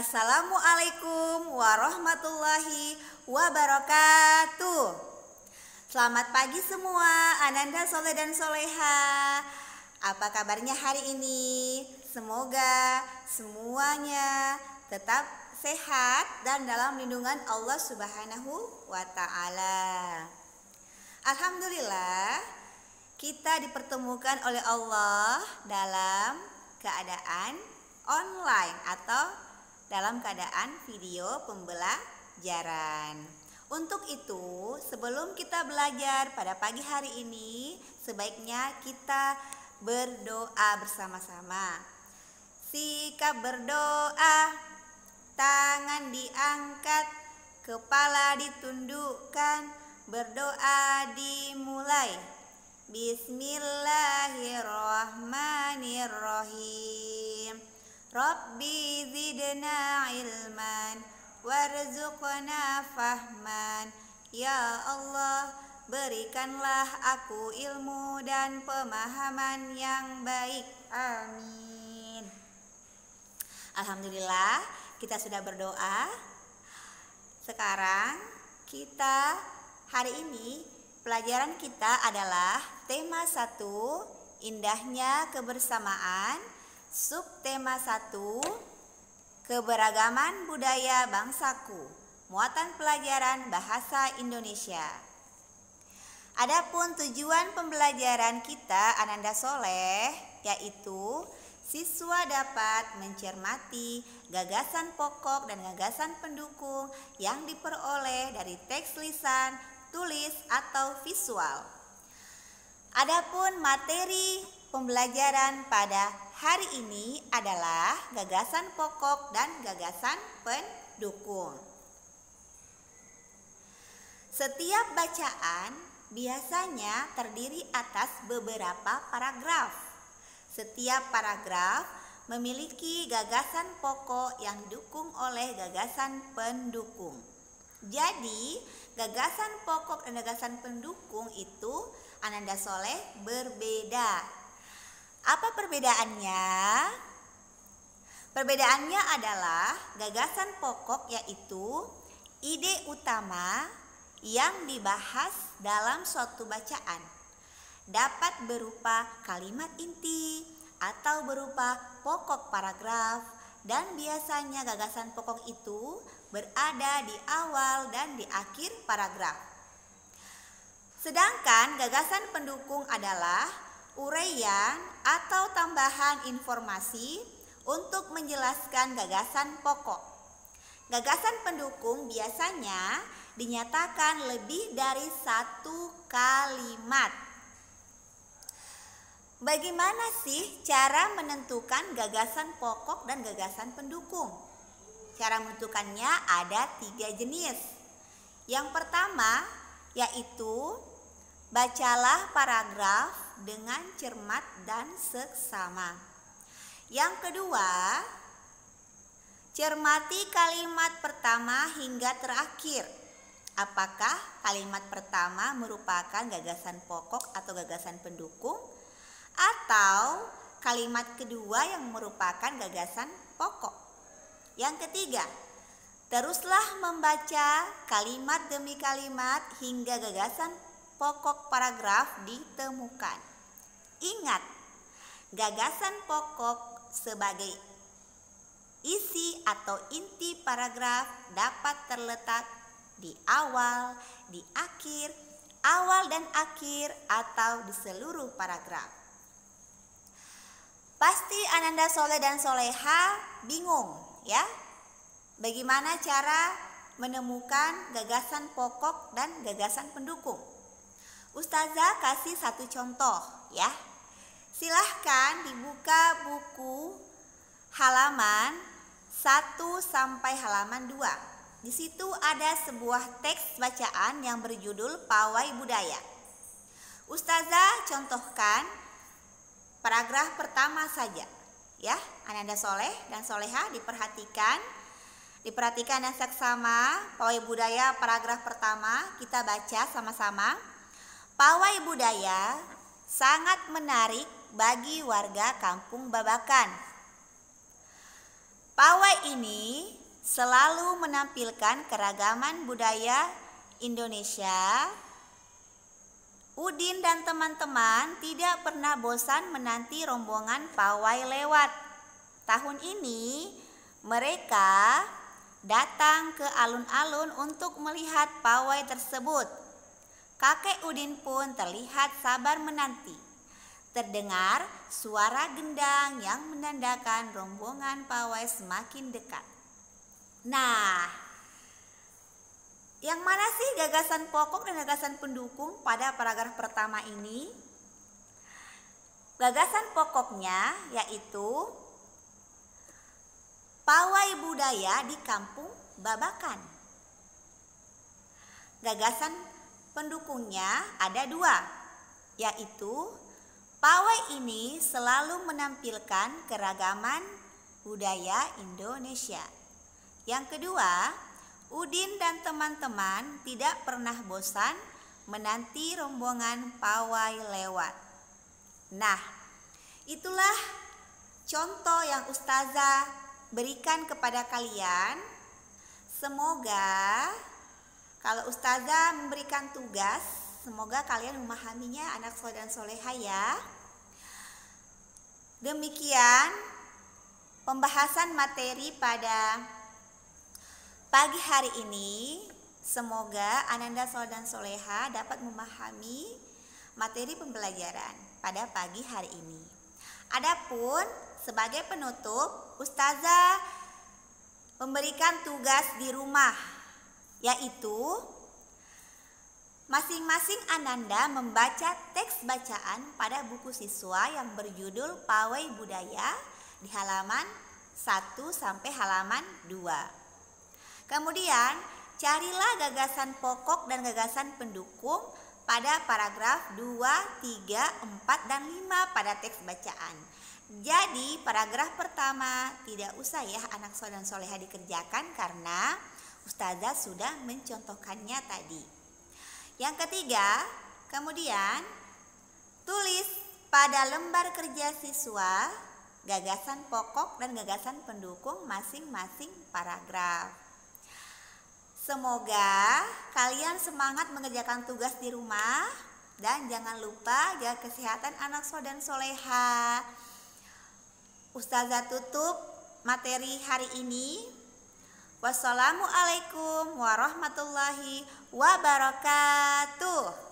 Assalamualaikum warahmatullahi wabarakatuh. Selamat pagi semua, Ananda Soleh dan Soleha. Apa kabarnya hari ini? Semoga semuanya tetap sehat dan dalam lindungan Allah Subhanahu wa Ta'ala. Alhamdulillah, kita dipertemukan oleh Allah dalam keadaan online atau dalam keadaan video pembelajaran. Untuk itu, sebelum kita belajar pada pagi hari ini, sebaiknya kita berdoa bersama-sama. Sikap berdoa, tangan diangkat, kepala ditundukkan, berdoa dimulai. Bismillahirrahmanirrahim. Rabbi zidna ilman warzuqna fahman. Ya Allah, berikanlah aku ilmu dan pemahaman yang baik. Amin. Alhamdulillah, kita sudah berdoa. Sekarang kita hari ini pelajaran kita adalah tema 1, indahnya kebersamaan. Subtema 1, keberagaman budaya bangsaku. Muatan pelajaran bahasa Indonesia. Adapun tujuan pembelajaran kita Ananda Soleh, yaitu siswa dapat mencermati gagasan pokok dan gagasan pendukung yang diperoleh dari teks lisan, tulis, atau visual. Adapun materi pembelajaran pada hari ini adalah gagasan pokok dan gagasan pendukung. Setiap bacaan biasanya terdiri atas beberapa paragraf. Setiap paragraf memiliki gagasan pokok yang didukung oleh gagasan pendukung. Jadi, gagasan pokok dan gagasan pendukung itu Ananda Soleh berbeda. Apa perbedaannya? Perbedaannya adalah gagasan pokok yaitu ide utama yang dibahas dalam suatu bacaan. Dapat berupa kalimat inti atau berupa pokok paragraf, dan biasanya gagasan pokok itu berada di awal dan di akhir paragraf. Sedangkan gagasan pendukung adalah uraian atau tambahan informasi untuk menjelaskan gagasan pokok. Gagasan pendukung biasanya dinyatakan lebih dari satu kalimat. Bagaimana sih cara menentukan gagasan pokok dan gagasan pendukung? Cara menentukannya ada 3 jenis. Yang pertama yaitu bacalah paragraf dengan cermat dan seksama. Yang kedua, cermati kalimat pertama hingga terakhir. Apakah kalimat pertama merupakan gagasan pokok atau gagasan pendukung, atau kalimat kedua yang merupakan gagasan pokok? Yang ketiga, teruslah membaca kalimat demi kalimat hingga gagasan pokok paragraf ditemukan. Ingat, gagasan pokok sebagai isi atau inti paragraf dapat terletak di awal, di akhir, awal dan akhir, atau di seluruh paragraf. Pasti Ananda Soleh dan Soleha bingung ya, bagaimana cara menemukan gagasan pokok dan gagasan pendukung. Ustazah kasih 1 contoh ya. Silahkan dibuka buku halaman 1 sampai halaman 2. Di situ ada sebuah teks bacaan yang berjudul Pawai Budaya. Ustazah contohkan paragraf pertama saja ya. Ananda Soleh dan Soleha diperhatikan dan seksama. Pawai Budaya paragraf pertama kita baca sama-sama. Pawai budaya sangat menarik bagi warga Kampung Babakan. Pawai ini selalu menampilkan keragaman budaya Indonesia. Udin dan teman-teman tidak pernah bosan menanti rombongan pawai lewat. Tahun ini mereka datang ke alun-alun untuk melihat pawai tersebut. Kakek Udin pun terlihat sabar menanti. Terdengar suara gendang yang menandakan rombongan pawai semakin dekat. Nah, yang mana sih gagasan pokok dan gagasan pendukung pada paragraf pertama ini? Gagasan pokoknya yaitu pawai budaya di kampung Babakan. Gagasan pendukungnya ada dua, yaitu pawai ini selalu menampilkan keragaman budaya Indonesia. Yang kedua, Udin dan teman-teman tidak pernah bosan menanti rombongan pawai lewat. Nah, itulah contoh yang Ustazah berikan kepada kalian. Semoga kalau Ustazah memberikan tugas, semoga kalian memahaminya anak soleh dan soleha ya. Demikian pembahasan materi pada pagi hari ini. Semoga Ananda soleh dan soleha dapat memahami materi pembelajaran pada pagi hari ini. Adapun sebagai penutup, Ustazah memberikan tugas di rumah, yaitu masing-masing Ananda membaca teks bacaan pada buku siswa yang berjudul Pawai Budaya di halaman 1 sampai halaman 2. Kemudian carilah gagasan pokok dan gagasan pendukung pada paragraf 2, 3, 4, dan 5 pada teks bacaan. Jadi paragraf pertama tidak usah ya anak soleh dan soleha dikerjakan karena Ustazah sudah mencontohkannya tadi. Yang ketiga, kemudian tulis pada lembar kerja siswa gagasan pokok dan gagasan pendukung masing-masing paragraf. Semoga kalian semangat mengerjakan tugas di rumah dan jangan lupa jaga kesehatan anak soleh dan soleha. Ustazah tutup materi hari ini. Wassalamualaikum warahmatullahi wabarakatuh.